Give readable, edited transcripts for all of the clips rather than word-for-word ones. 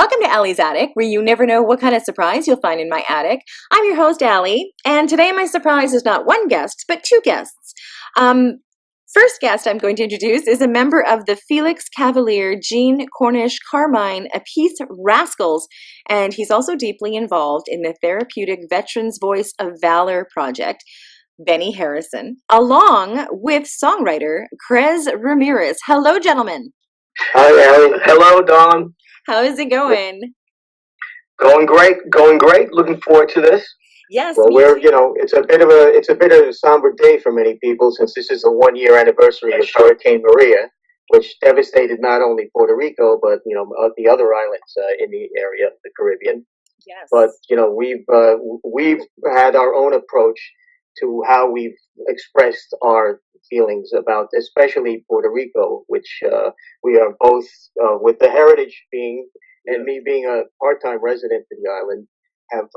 Welcome to Allie's Attic, where you never know what kind of surprise you'll find in my attic. I'm your host, Allie, and today my surprise is not one guest, but two guests. First guest I'm going to introduce is a member of the Felix Cavalier, Jean Cornish Carmine Appease Rascals, and he's also deeply involved in the therapeutic Veterans Voice of Valor project, Benny Harrison, along with songwriter Crez Ramirez. Hello, gentlemen. Hi, Allie. Hello, Dawn. How is it going? Going great. Going great. Looking forward to this. Yes. Well, it's a bit of a somber day for many people since this is the 1 year anniversary of Hurricane Maria, which devastated not only Puerto Rico but the other islands in the area of the Caribbean. Yes. But we've had our own approach to how we've expressed our feelings about, especially Puerto Rico, which we are both with the heritage being and me being a part-time resident of the island have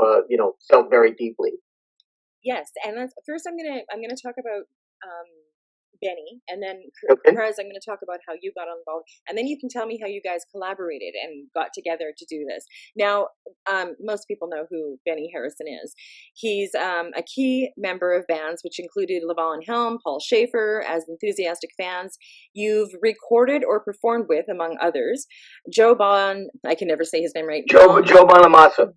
felt very deeply. Yes, and first I'm gonna talk about Benny, and then Okay. Crez, I'm going to talk about how you got involved, and then you can tell me how you guys collaborated and got together to do this. Now, most people know who Benny Harrison is. He's a key member of bands, which included Laval and Helm, Paul Schaefer, as enthusiastic fans. You've recorded or performed with, among others, Joe Bon, I can never say his name right. Joe Bonamassa.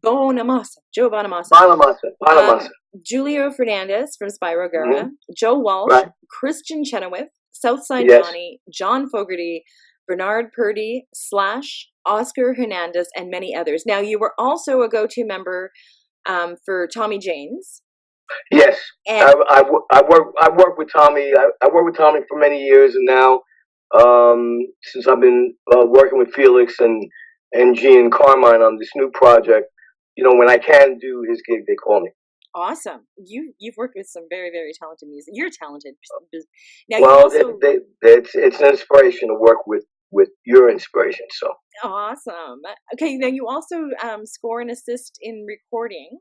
Joe Bonamassa. Julio Fernandez from Spyro Gyra, Joe Walsh, Right. Christian Chenoweth, Southside Yes. Johnny, John Fogerty, Bernard Purdy, Slash, Oscar Hernandez, and many others. Now, you were also a go-to member for Tommy James. Yes, And I worked with Tommy. I worked with Tommy for many years, and now since I've been working with Felix and Jean Carmine on this new project, when I can do his gig, they call me. awesome. You've worked with some very, very talented music. You're talented. Now, Well, you also it's an inspiration to work with your inspiration. So awesome. Okay, now you also score and assist in recording.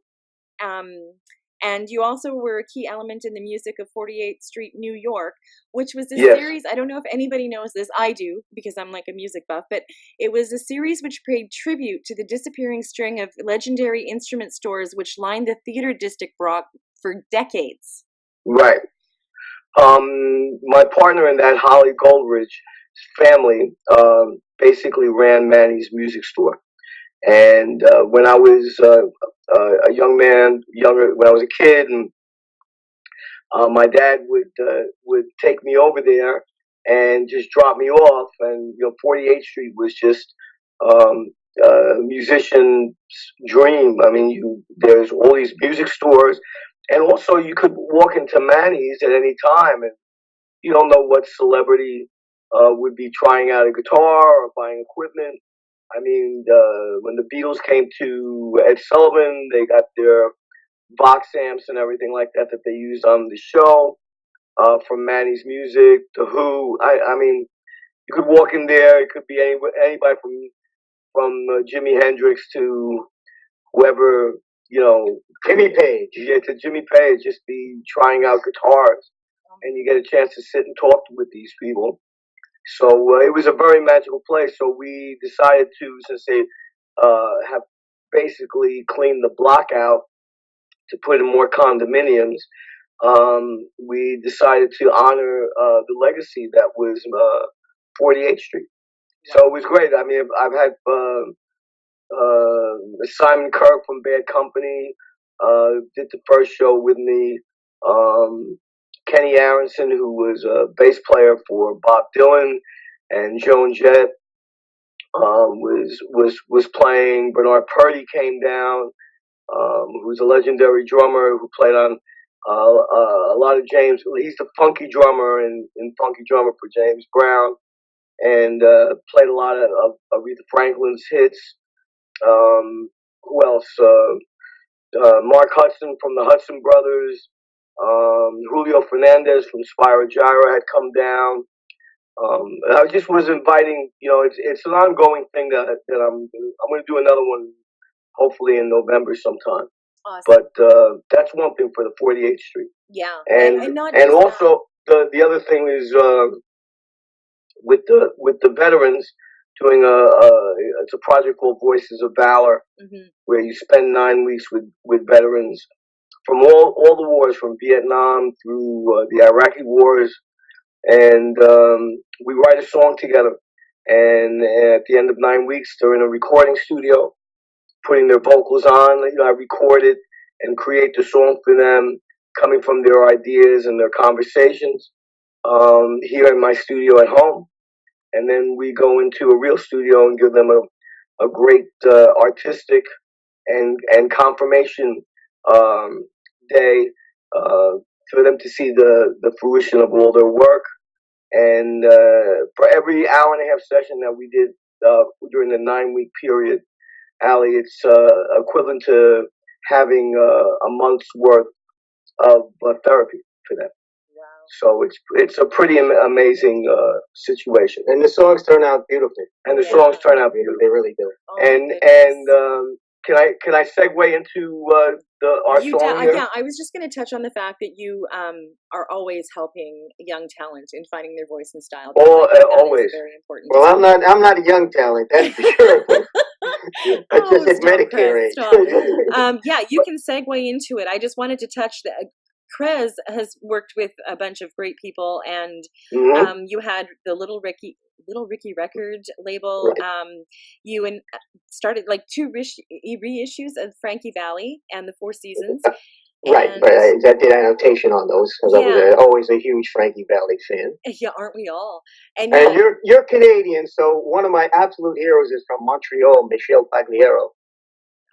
And you also were a key element in the music of 48th Street, New York, which was a Yes. series. I don't know if anybody knows this. I do, because I'm like a music buff. But it was a series which paid tribute to the disappearing string of legendary instrument stores which lined the theater district block for decades. Right. My partner in that, Holly Goldridge family, basically ran Manny's music store. And when I was a young man, when I was a kid, and my dad would take me over there and just drop me off. And 48th Street was just a musician's dream. I mean, there's all these music stores, and also you could walk into Manny's at any time, and you don't know what celebrity would be trying out a guitar or buying equipment. I mean, when the Beatles came to Ed Sullivan, they got their box amps and everything like that they used on the show. From Manny's Music, The Who. I mean, you could walk in there. It could be anybody from Jimi Hendrix to whoever, Jimmy Page. You get to Jimmy Page, just be trying out guitars, and you get a chance to sit and talk with these people. So it was a very magical place. So we decided to, since they have basically cleaned the block out to put in more condominiums, we decided to honor the legacy that was 48th Street. So it was great. I mean, I've had Simon Kirk from Bad Company did the first show with me. Kenny Aronson, who was a bass player for Bob Dylan, and Joan Jett was playing. Bernard Purdy came down, who's a legendary drummer who played on a lot of James. He's the funky drummer in Funky Drummer for James Brown, and played a lot of Aretha Franklin's hits. Who else? Mark Hudson from the Hudson Brothers. Julio Fernandez from Spyro Gyra had come down. I just was inviting. It's an ongoing thing that I'm going to do another one, hopefully in November sometime. Awesome. But that's one thing for the 48th Street. Yeah, and also the other thing is with the veterans. doing it's a project called Voices of Valor, where you spend 9 weeks with veterans from all the wars, from Vietnam through the Iraqi wars, and we write a song together. And at the end of 9 weeks, they're in a recording studio, putting their vocals on. I record it and create the song for them, coming from their ideas and their conversations here in my studio at home. And then we go into a real studio and give them a great artistic and confirmation day for them to see the fruition of all their work. And for every hour and a half session that we did during the 9 week period, Ali, it's equivalent to having a month's worth of therapy for them. So it's a pretty amazing situation, and the songs turn out beautifully. And the songs turn out beautifully. They really do. And can I segue into our song here? Yeah, I was just going to touch on the fact that you are always helping young talent in finding their voice and style. Always. Very important. Well, I'm not a young talent, that's for sure. I just at Medicare age. Yeah, you can segue into it. I just wanted to touch that. Crez has worked with a bunch of great people, and you had the Little Ricky record label. Right. You started like 2 reissues of Frankie Valli and the Four Seasons. Right. I did annotation on those because I was always a huge Frankie Valli fan. Yeah, aren't we all? And you're Canadian, so one of my absolute heroes is from Montreal, Michel Pagliaro,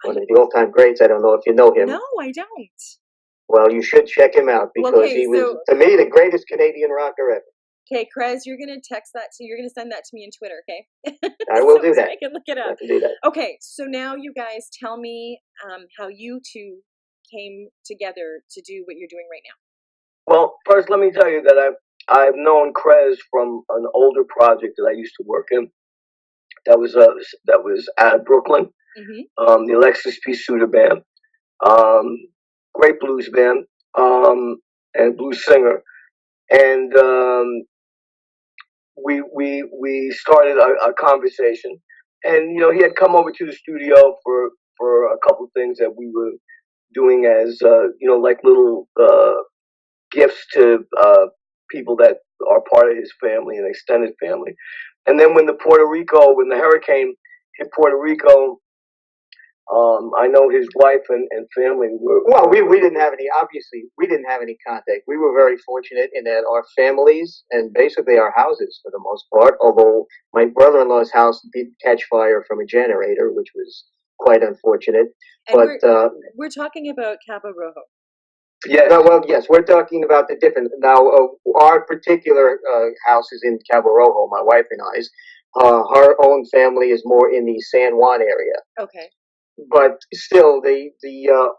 one of the all-time greats. I don't know if you know him. No, I don't. Well, you should check him out because he was, to me, the greatest Canadian rocker ever. Okay, Crez, you're gonna you're gonna send that to me in Twitter, okay? I will do that. I can look it up. I can do that. Okay, so now you guys tell me how you two came together to do what you're doing right now. Well, first let me tell you that I've known Crez from an older project that I used to work in. That was out of Brooklyn, the Alexis P. Suter Band. Great blues band, and blues singer, and we started a conversation, and he had come over to the studio for a couple of things that we were doing as like little gifts to people that are part of his family and extended family. And then when the hurricane hit Puerto Rico, I know his wife and family were. Well, we didn't have any contact. We were very fortunate in that our families and basically our houses, for the most part, although my brother-in-law's house did catch fire from a generator, which was quite unfortunate. And we're talking about Cabo Rojo. Yes. Yes, we're talking about the different. Now, our particular house is in Cabo Rojo, my wife and I's. Her own family is more in the San Juan area. Okay. But still, the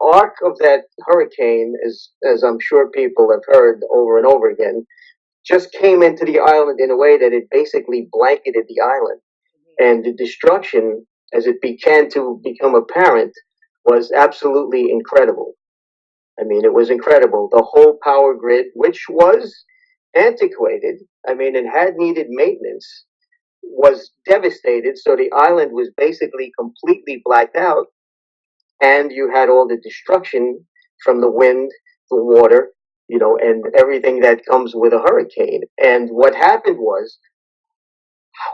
arc of that hurricane, as I'm sure people have heard over and over again, just came into the island in a way that it basically blanketed the island. And the destruction, as it began to become apparent, was absolutely incredible. I mean, it was incredible. The whole power grid, which was antiquated, it had needed maintenance, was devastated. So the island was basically completely blacked out. And you had all the destruction from the wind, the water, and everything that comes with a hurricane. And what happened was,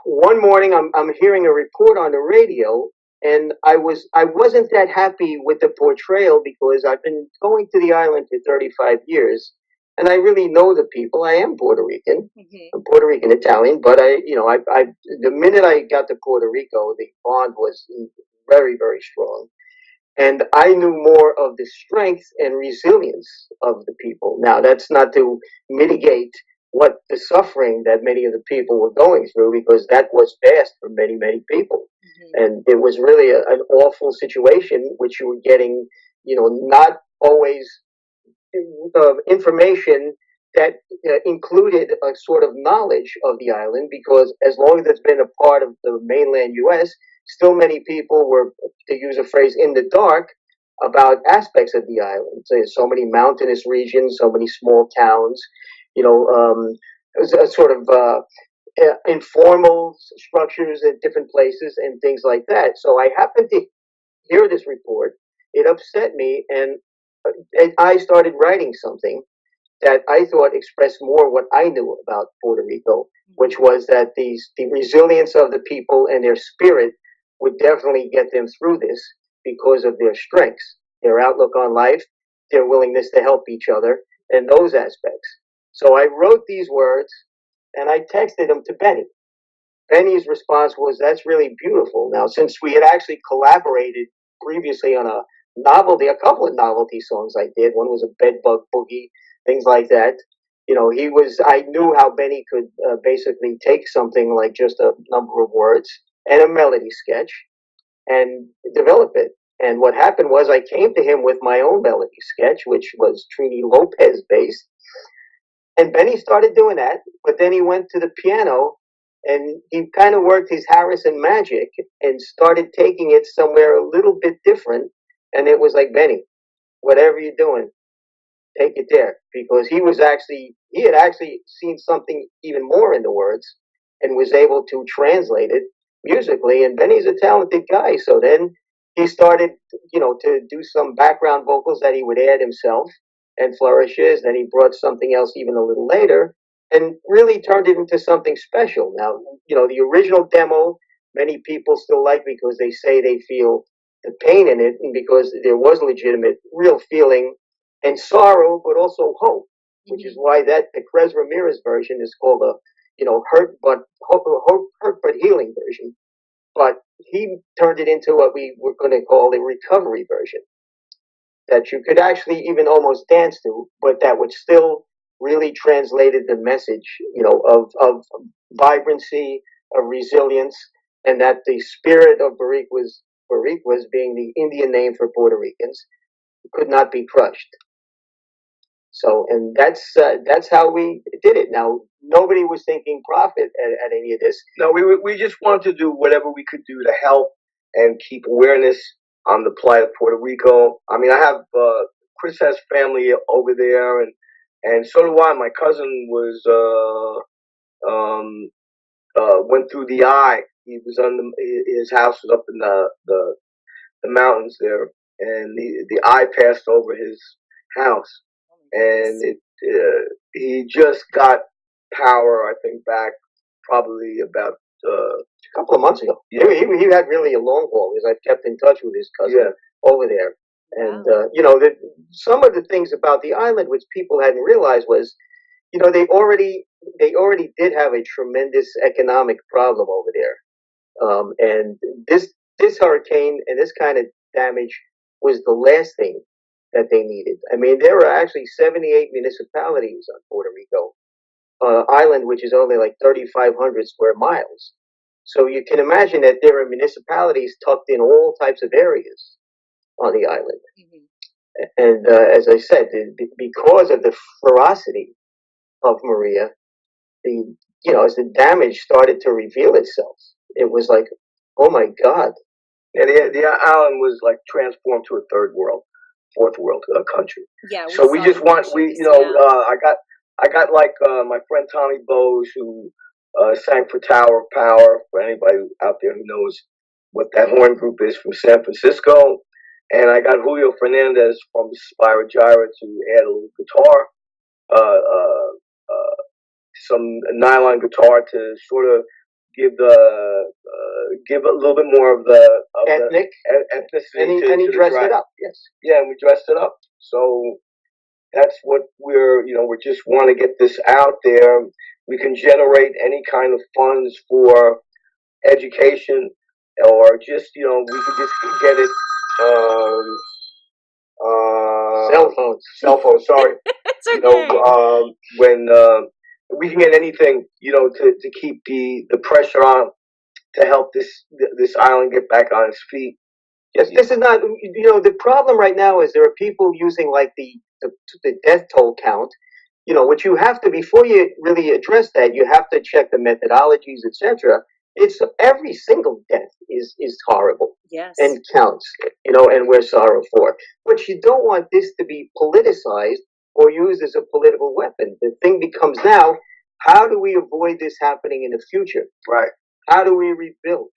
one morning I'm hearing a report on the radio, and I wasn't that happy with the portrayal because I've been going to the island for 35 years, and I really know the people. I am Puerto Rican. I'm Puerto Rican Italian, but the minute I got to Puerto Rico, the bond was very, very strong. And I knew more of the strength and resilience of the people. Now, that's not to mitigate what the suffering that many of the people were going through, because that was vast for many, many people. And it was really an awful situation, which you were getting, not always information that included a sort of knowledge of the island, because as long as it's been a part of the mainland U.S., still many people were, to use a phrase, in the dark about aspects of the island. So there's so many mountainous regions, so many small towns, it was a sort of informal structures at different places and things like that. So I happened to hear this report. It upset me, and I started writing something that I thought expressed more what I knew about Puerto Rico, which was that the resilience of the people and their spirit would definitely get them through this because of their strengths, their outlook on life, their willingness to help each other, and those aspects. So I wrote these words and I texted them to Benny. Benny's response was, "That's really beautiful." Now, since we had actually collaborated previously on a couple of novelty songs I did. One was a bedbug boogie, things like that. I knew how Benny could basically take something like just a number of words and a melody sketch and develop it. And what happened was I came to him with my own melody sketch, which was Trini Lopez based. And Benny started doing that, but then he went to the piano and he kind of worked his Harrison magic and started taking it somewhere a little bit different. And it was like, "Benny, whatever you're doing, take it there," because he had actually seen something even more in the words and was able to translate it musically. And Benny's a talented guy, so then he started, to do some background vocals that he would add himself and flourishes. Then he brought something else even a little later and really turned it into something special. Now, the original demo, many people still like because they say they feel the pain in it, and because there was legitimate, real feeling and sorrow, but also hope, which is why the Crez Ramirez version is called a, hurt but healing version. But he turned it into what we were going to call a recovery version that you could actually even almost dance to, but that would still really translated the message, of vibrancy, of resilience, and that the spirit of Boricuas being the Indian name for Puerto Ricans, could not be crushed. So, and that's how we did it. Now, nobody was thinking profit at any of this. No, we just wanted to do whatever we could do to help and keep awareness on the plight of Puerto Rico. I mean, I have Chris has family over there, and so do I. My cousin was went through the eye. He was his house was up in the mountains there, and the eye passed over his house, and he just got power. I think back probably about a couple of months ago. Yeah, he had really a long haul because I've kept in touch with his cousin over there. And some of the things about the island which people hadn't realized was, they already did have a tremendous economic problem over there, and this hurricane and this kind of damage was the last thing that they needed. I mean, there are actually 78 municipalities on Puerto Rico island, which is only like 3,500 square miles. So you can imagine that there are municipalities tucked in all types of areas on the island. And as I said, because of the ferocity of Maria, as the damage started to reveal itself, it was like, oh my God. Yeah, the island was like transformed to a fourth world country. Yeah. So we just want I got like my friend Tommy Bose, who sang for Tower of Power, for anybody out there who knows what that horn group is, from San Francisco. And I got Julio Fernandez from Spyro Gyra to add a little guitar, some nylon guitar to sort of give a little bit more of the ethnicity. And he dressed it up. Yes. Yeah, and we dressed it up. So that's what we just want to get this out there. We can generate any kind of funds for education, or just we could just get it. Cell phones. Sorry. It's okay. When we can get anything, to keep the pressure on, to help this island get back on its feet. Yes, this is not. The problem right now is there are people using like the death toll count. What you have to, before you really address that, you have to check the methodologies, etc. It's every single death is horrible. Yes. And counts. And we're sorry for. But you don't want this to be politicized or used as a political weapon. The thing becomes now, How do we avoid this happening in the future? Right. How do we rebuild?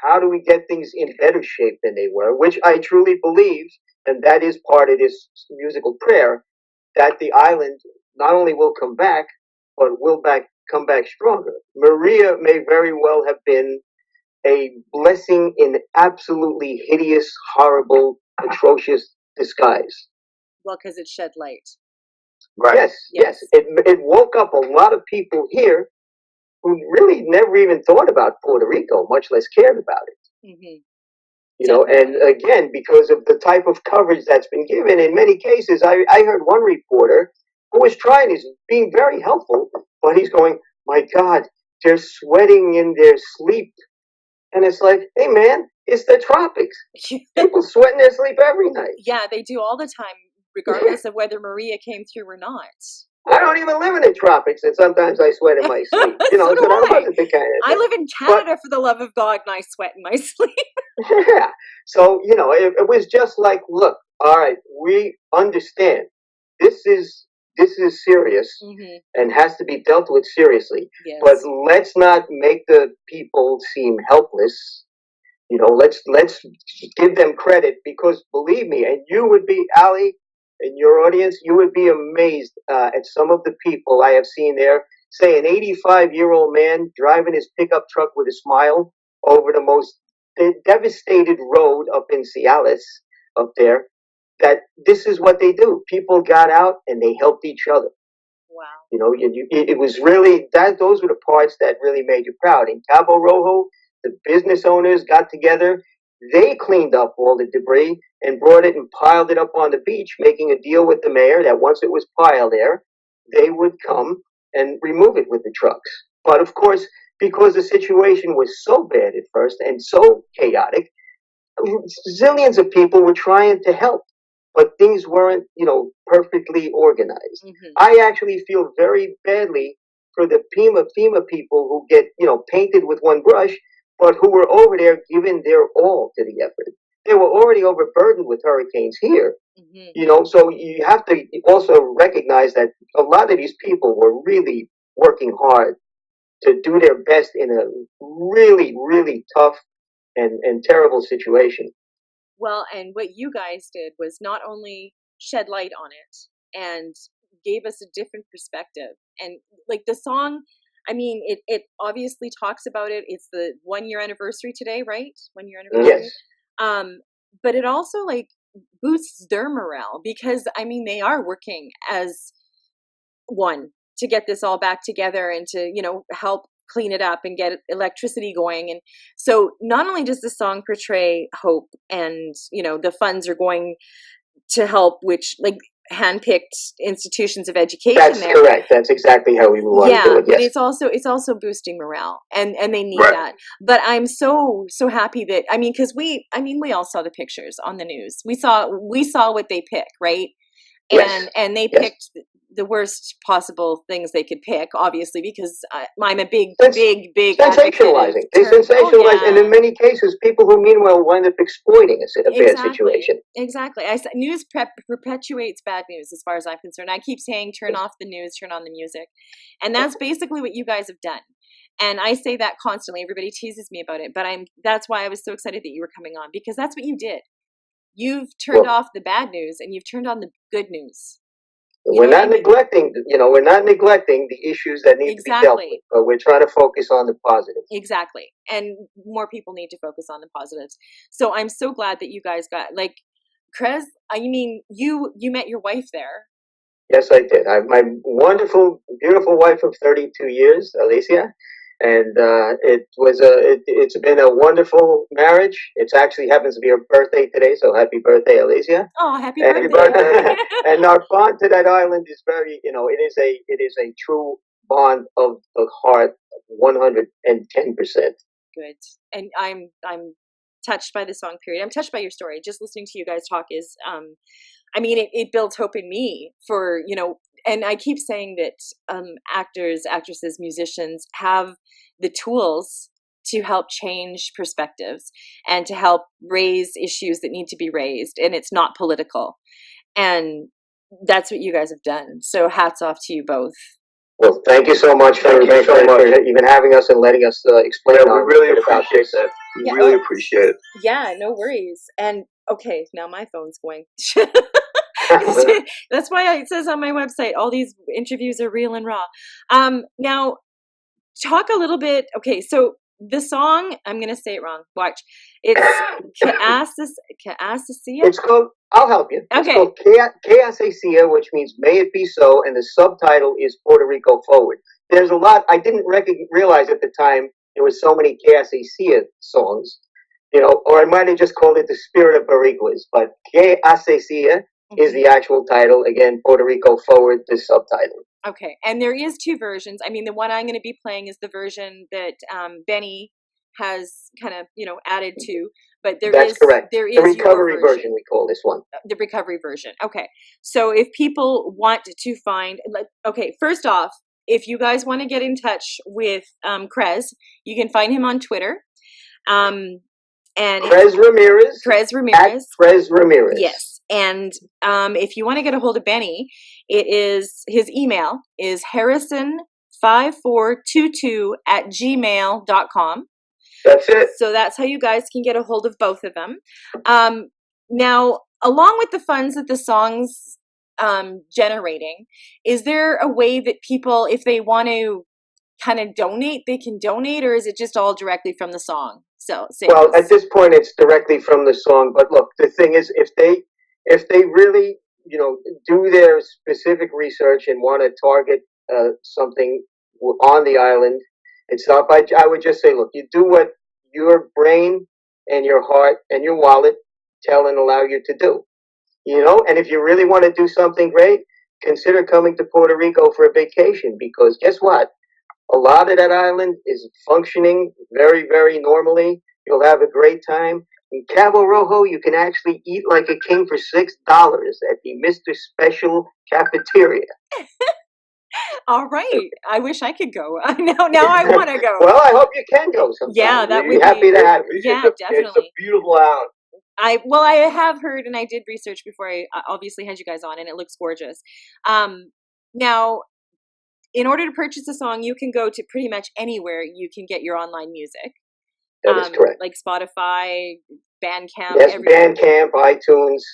How do we get things in better shape than they were? Which I truly believe, and that is part of this musical prayer, that the island not only will come back, but will come back stronger. Maria may very well have been a blessing in absolutely hideous, horrible, atrocious disguise. Well, because it shed light. Right. Yes. It woke up a lot of people here who really never even thought about Puerto Rico, much less cared about it. Mm-hmm. And again, because of the type of coverage that's been given, in many cases, I heard one reporter who was trying, he's being very helpful, but he's going, my God, they're sweating in their sleep. And it's like, hey man, it's the tropics. People sweat in their sleep every night. Yeah, they do all the time, regardless of whether Maria came through or not. I don't even live in the tropics, and sometimes I sweat in my sleep. So do that I. wasn't the kind of I live in Canada, for the love of God, and I sweat in my sleep. Yeah. So, it was just like, look, all right, we understand this is serious and has to be dealt with seriously. Yes. But let's not make the people seem helpless. Let's give them credit, because believe me, and you would be, Ali, and your audience, you would be amazed at some of the people I have seen there. Say an 85-year-old man driving his pickup truck with a smile over the most devastated road up in Cialis, up there. That this is what they do. People got out and they helped each other. Wow. It was really that. Those were the parts that really made you proud. In Cabo Rojo, the business owners got together. They cleaned up all the debris and brought it and piled it up on the beach, making a deal with the mayor that once it was piled there, they would come and remove it with the trucks. But of course, because the situation was so bad at first and so chaotic, zillions of people were trying to help, but things weren't, perfectly organized. Mm-hmm. I actually feel very badly for the FEMA people who get, painted with one brush, but who were over there giving their all to the effort. They were already overburdened with hurricanes here. Mm-hmm. So you have to also recognize that a lot of these people were really working hard to do their best in a really, really tough and terrible situation. Well, and what you guys did was not only shed light on it and gave us a different perspective. And like the song, I mean, it obviously talks about it. It's the 1 year anniversary today, right? 1 year anniversary. Yes. But it also like boosts their morale, because I mean, they are working as one to get this all back together and to, help clean it up and get electricity going. And so not only does the song portray hope and, the funds are going to help, which like handpicked institutions of education. That's correct. That's exactly how we want to do it. Yes. But it's also boosting morale, and they need that. But I'm so happy that, because we all saw the pictures on the news. We saw what they pick, right? And they picked the worst possible things they could pick, obviously, because I'm a big sensationalizing. They sensationalize, and in many cases, people who meanwhile wind up exploiting us in a bad situation. Exactly. News perpetuates bad news, as far as I'm concerned. I keep saying, turn off the news, turn on the music, and that's basically what you guys have done. And I say that constantly. Everybody teases me about it, but that's why I was so excited that you were coming on, because that's what you did. You've turned off the bad news and you've turned on the good news. We're not neglecting the issues that need to be dealt with, but we're trying to focus on the positives. Exactly. And more people need to focus on the positives. So I'm so glad that you guys got, like, Crez, you met your wife there. Yes, I did. My wonderful, beautiful wife of 32 years, Alicia. And it's been a wonderful marriage. It actually happens to be her birthday today, so happy birthday, Alicia! Oh, happy birthday! And our bond to that island is very, it is a true bond of the heart, 110%. Good, and I'm touched by the song. Period. I'm touched by your story. Just listening to you guys talk is, it builds hope in me for, and I keep saying that actors, actresses, musicians have the tools to help change perspectives and to help raise issues that need to be raised, and it's not political. And that's what you guys have done. So hats off to you both. Well, thank you so much for even having us and letting us explain. Yeah, we really appreciate that. We really appreciate it. Yeah, no worries. And okay, now my phone's going. That's why it says on my website all these interviews are real and raw. Now talk a little bit. Okay, so the song, I'm gonna say it wrong. Watch. It's Kaasasia. It's called. I'll help you. Okay. It's called Kaasasia, which means "May it be so," and the subtitle is "Puerto Rico Forward." There's a lot. I didn't realize at the time there were so many Kaasasia songs, or I might have just called it "The Spirit of Boricuas." But Kaasasia is the actual title. Again, Puerto Rico Forward, the subtitle. Okay, and there is two versions. I mean, the one I'm going to be playing is the version that Benny has kind of, added to. But That's correct. There is the recovery version. We call this one the recovery version. Okay, so if people want to find, okay, first off, if you guys want to get in touch with Crez, you can find him on Twitter. And Crez Ramirez. Crez Ramirez. At Crez Ramirez. Yes. And if you want to get a hold of Benny, his email is harrison5422@gmail.com. That's it. So that's how you guys can get a hold of both of them. Now, along with the funds that the song's generating, is there a way that people, if they want to kind of donate, they can donate, or is it just all directly from the song? Well, at this point, it's directly from the song. But look, the thing is, if they really, do their specific research and want to target something on the island, it's not by. I would just say, look, you do what your brain and your heart and your wallet tell and allow you to do. And if you really want to do something great, consider coming to Puerto Rico for a vacation, because guess what? A lot of that island is functioning very, very normally. You'll have a great time. In Cabo Rojo, you can actually eat like a king for $6 at the Mr. Special cafeteria. All right. I wish I could go. Now I want to go. Well, I hope you can go sometime. Yeah, that would be happy to have you. Yeah, definitely. It's a beautiful island. I have heard, and I did research before I obviously had you guys on, and it looks gorgeous. Now, in order to purchase a song, you can go to pretty much anywhere you can get your online music. That is correct. Like Spotify, Bandcamp. Yes, everywhere. Bandcamp, iTunes,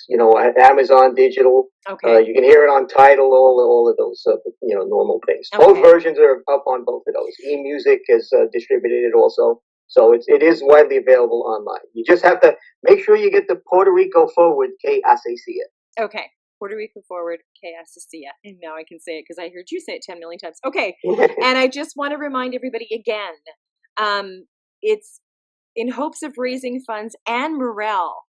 Amazon Digital. Okay. You can hear it on Tidal, all of those, normal things. Okay. Both versions are up on both of those. eMusic has distributed it also. So it is widely available online. You just have to make sure you get the Puerto Rico Forward, Kaasasia. Okay. Puerto Rico Forward, Kaasasia. And now I can say it because I heard you say it 10 million times. Okay. And I just want to remind everybody again, it's in hopes of raising funds and morale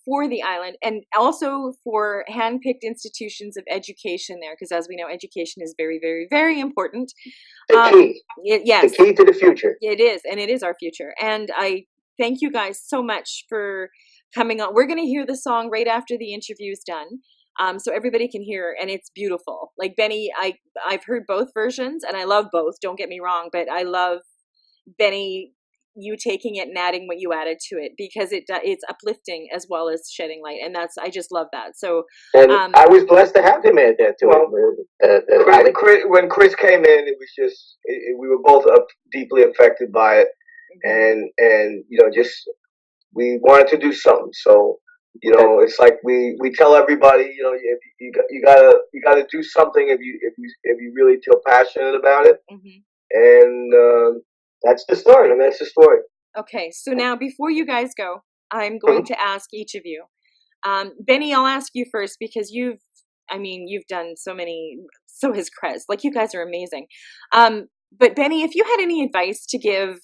for the island, and also for hand-picked institutions of education there, because as we know, education is very, very, very important. The key. Yes. The key to the future. It is, and it is our future. And I thank you guys so much for coming on. We're going to hear the song right after the interview is done. So everybody can hear, and it's beautiful. Like Benny, I've heard both versions, and I love both. Don't get me wrong, but I love Benny, you taking it and adding what you added to it, because it's uplifting as well as shedding light, and I just love that. So, and I was blessed to have him add that to it. When Chris came in, it was just we were both deeply affected by it, and just we wanted to do something. So. It's like we tell everybody, you gotta do something if you really feel passionate about it, and that's the story. And that's the story. Okay, so now before you guys go, I'm going to ask each of you. Benny, I'll ask you first, because you've done so many. So has Crez. Like, you guys are amazing. But Benny, if you had any advice to give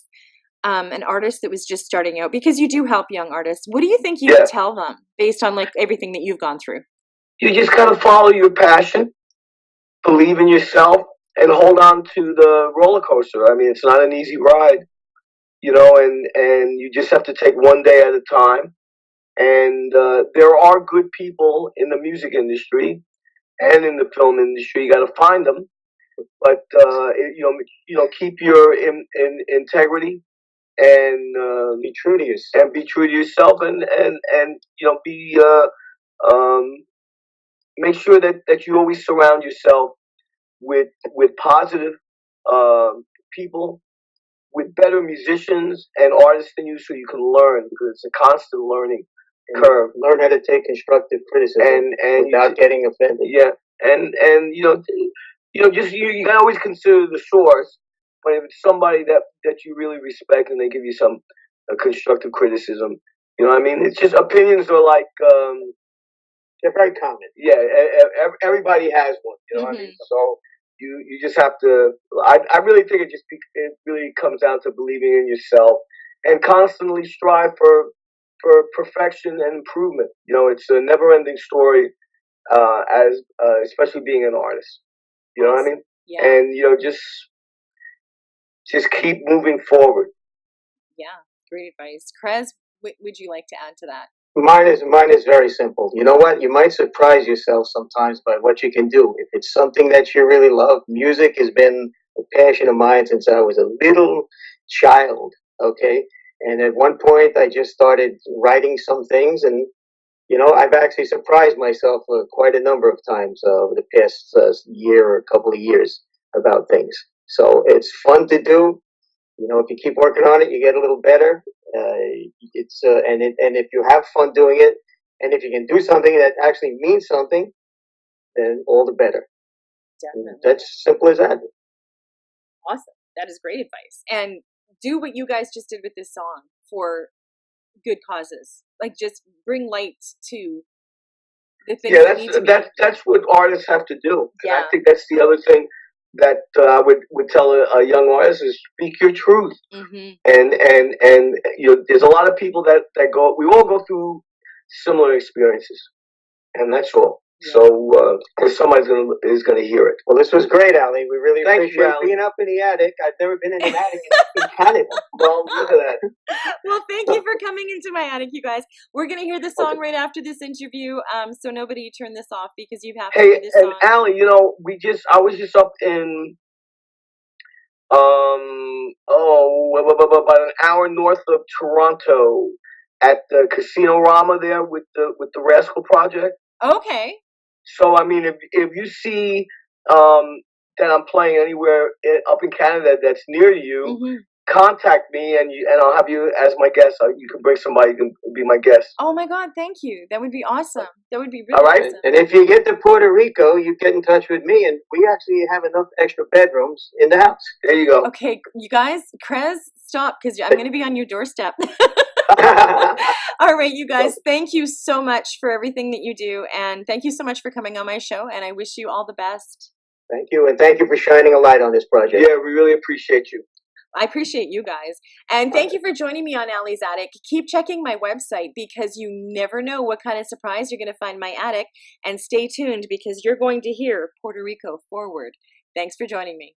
an artist that was just starting out, because you do help young artists, what do you think you would tell them based on like everything that you've gone through? You just gotta follow your passion, believe in yourself, and hold on to the roller coaster. I mean, it's not an easy ride, and you just have to take one day at a time. And there are good people in the music industry and in the film industry. You got to find them, but keep your integrity. And be true to yourself. And be true to yourself, and make sure that you always surround yourself with positive people, with better musicians and artists than you, so you can learn, because it's a constant learning curve. Learn how to take constructive criticism and without getting offended. Yeah, and just you can always consider the source. But if it's somebody that you really respect and they give you some constructive criticism, you know what I mean? It's just opinions are like they're very common. Yeah, everybody has one. You know what I mean? So you just have to. I really think it really comes down to believing in yourself and constantly strive for perfection and improvement. You know, it's a never-ending story, as especially being an artist. You know what I mean? Yeah. And just keep moving forward. Yeah, great advice. Crez, would you like to add to that? Mine is very simple. You know what? You might surprise yourself sometimes by what you can do. If it's something that you really love, music has been a passion of mine since I was a little child. Okay, and at one point I just started writing some things, and I've actually surprised myself quite a number of times over the past year or couple of years about things. So it's fun to do. If you keep working on it, you get a little better. And if you have fun doing it, and if you can do something that actually means something, then all the better. Definitely. That's simple as that. Awesome. That is great advice. And do what you guys just did with this song for good causes. Like, just bring light to the things that need to be. That's what artists have to do. Yeah. And I think that's the other thing that I would tell a young artist is speak your truth. Mm-hmm. And there's a lot of people that go. We all go through similar experiences, and that's all. Yeah. So somebody is gonna hear it. Well, this was great, Ali. We really appreciate you, being up in the attic. I've never been in an attic in Canada. Well, look at that. Well, thank you for coming into my attic, you guys. We're gonna hear the song right after this interview. So nobody turn this off because you have to hear this song. Hey, and Ali, I was just up in about an hour north of Toronto at the Casino Rama there with the Rascal Project. Okay. So I mean, if you see that I'm playing anywhere up in Canada that's near you, mm-hmm. contact me and I'll have you as my guest. You can bring somebody who can be my guest. Oh my God, thank you. That would be awesome. That would be really awesome. And if you get to Puerto Rico, you get in touch with me, and we actually have enough extra bedrooms in the house. There you go. Okay, you guys, Crez, stop, because I'm going to be on your doorstep. All right, you guys, thank you so much for everything that you do, and thank you so much for coming on my show, and I wish you all the best. Thank you, and thank you for shining a light on this project. Yeah, we really appreciate you. I appreciate you guys. And thank you for joining me on Ali's Attic. Keep checking my website because you never know what kind of surprise you're going to find in my attic. And stay tuned because you're going to hear Puerto Rico forward. Thanks for joining me.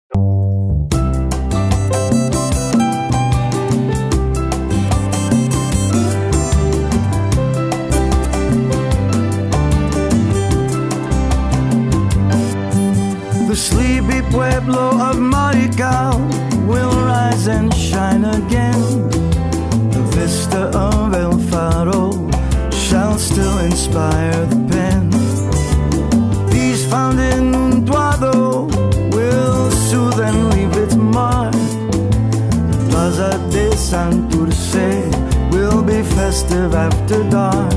The sleepy pueblo of Maricao will rise and shine again. The vista of El Faro shall still inspire the pen. Peace found in Untuado will soothe and leave its mark. The Plaza de Santurce will be festive after dark.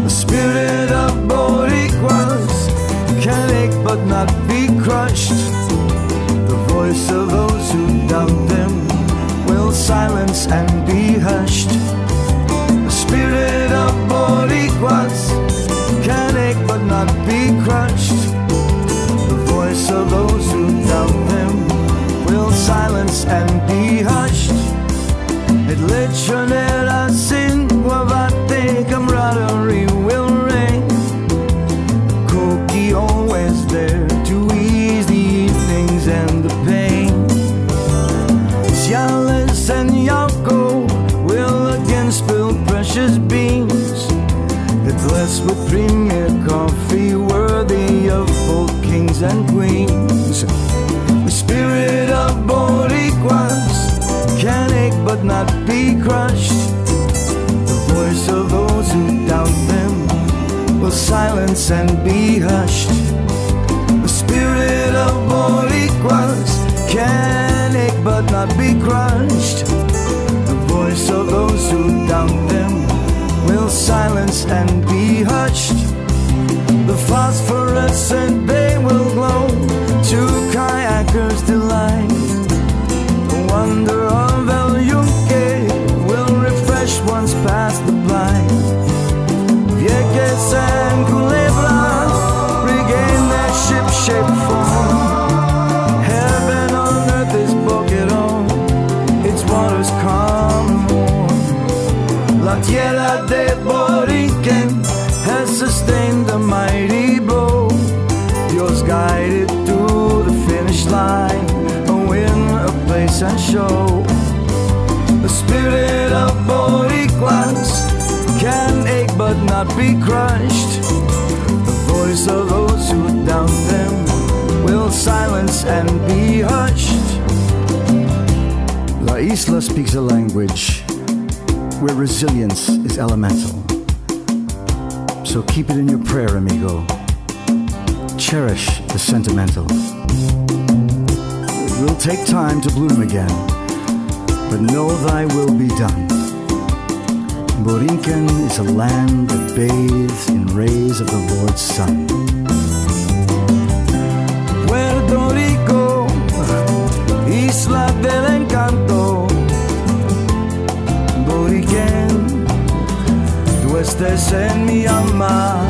The spirit of Boricuas can ache but not be crushed. The voice of those who doubt them will silence and be hushed. The spirit of Boricuas can ache but not be crushed. The voice of those who doubt them will silence and be hushed. Et lechonera sin guavate camaraderie will reign. Coqui always there to ease the evenings and the pain. Ciales and Yauco will again spill precious beans. It's blessed with premier coffee worthy of both kings and queens. The spirit of Boricuas can ache but not be crushed. The voice of those who doubt them will silence and be hushed. The spirit of Boricuas can ache but not be crushed. The voice of those who doubt them will silence and be hushed. The phosphorescent bay will glow to kayakers' delight. The wonder of El Yunque will refresh once past the blind. Vieques and Culebras regain their ship-shape form. Heaven on earth is Boquerón, its waters calm and warm. La tierra de Borinquen has sustained a mighty blow. Dios guided to the finish line, a win, a place and show. The spirit of Boricuas can ache but not be crushed. The voice of those who doubt them will silence and be hushed. La Isla speaks a language where resilience is elemental. So keep it in your prayer, amigo. Cherish the sentimental. It will take time to bloom again, but know thy will be done. Borinquen is a land that bathes in rays of the Lord's sun. Puerto Rico, Isla del Encanto. Borinquen, tú estés en mi alma.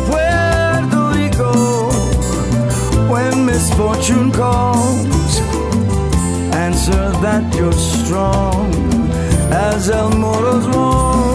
Puerto Rico, when misfortune calls, answer that you're strong as El Moro's wall.